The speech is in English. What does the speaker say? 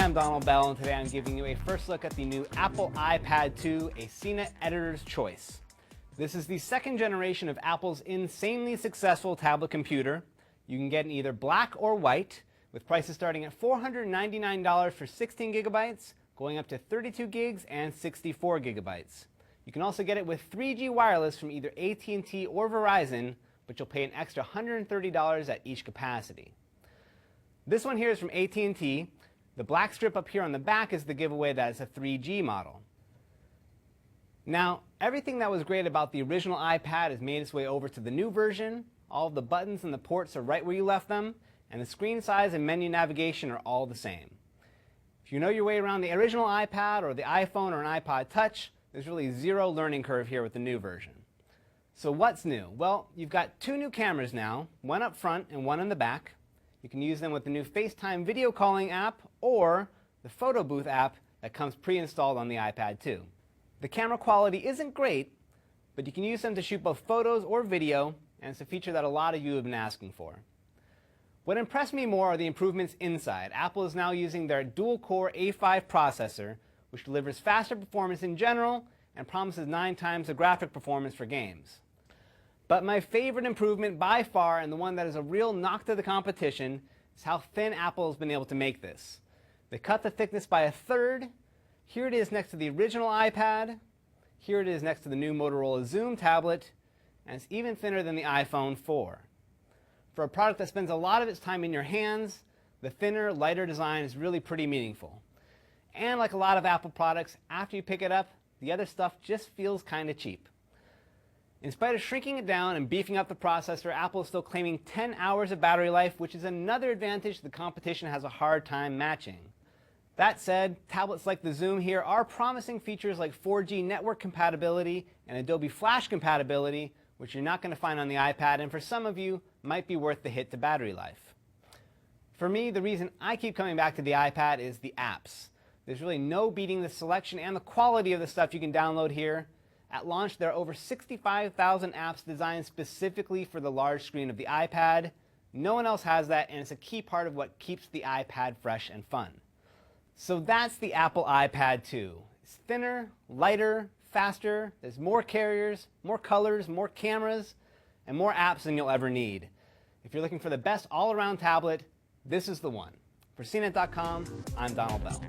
I'm Donald Bell, and today I'm giving you a first look at the new Apple iPad 2, a CNET editor's choice. This is the second generation of Apple's insanely successful tablet computer. You can get in either black or white, with prices starting at $499 for 16 gigabytes, going up to 32 gigs and 64 gigabytes. You can also get it with 3G wireless from either AT&T or Verizon, but you'll pay an extra $130 at each capacity. This one here is from AT&T. The black strip up here on the back is the giveaway that it's a 3G model. Now, everything that was great about the original iPad has made its way over to the new version. All of the buttons and the ports are right where you left them, and the screen size and menu navigation are all the same. If you know your way around the original iPad or the iPhone or an iPod Touch, there's really zero learning curve here with the new version. So what's new? Well, you've got two new cameras now, one up front and one in the back. You can use them with the new FaceTime video calling app or the photo booth app that comes pre-installed on the iPad 2. The camera quality isn't great, but you can use them to shoot both photos or video, and it's a feature that a lot of you have been asking for. What impressed me more are the improvements inside. Apple is now using their dual-core A5 processor, which delivers faster performance in general and promises 9 times the graphic performance for games. But my favorite improvement by far, and the one that is a real knock to the competition, is how thin Apple has been able to make this. They cut the thickness by a third. Here it is next to the original iPad. Here it is next to the new Motorola Xoom tablet. And it's even thinner than the iPhone 4. For a product that spends a lot of its time in your hands, the thinner, lighter design is really pretty meaningful. And like a lot of Apple products, after you pick it up, the other stuff just feels kind of cheap. In spite of shrinking it down and beefing up the processor, Apple is still claiming 10 hours of battery life, which is another advantage the competition has a hard time matching. That said, tablets like the Xoom here are promising features like 4G network compatibility and Adobe Flash compatibility, which you're not going to find on the iPad, and for some of you, might be worth the hit to battery life. For me, the reason I keep coming back to the iPad is the apps. There's really no beating the selection and the quality of the stuff you can download here. At launch, there are over 65,000 apps designed specifically for the large screen of the iPad. No one else has that, and it's a key part of what keeps the iPad fresh and fun. So that's the Apple iPad 2. It's thinner, lighter, faster. There's more carriers, more colors, more cameras, and more apps than you'll ever need. If you're looking for the best all-around tablet, this is the one. For CNET.com, I'm Donald Bell.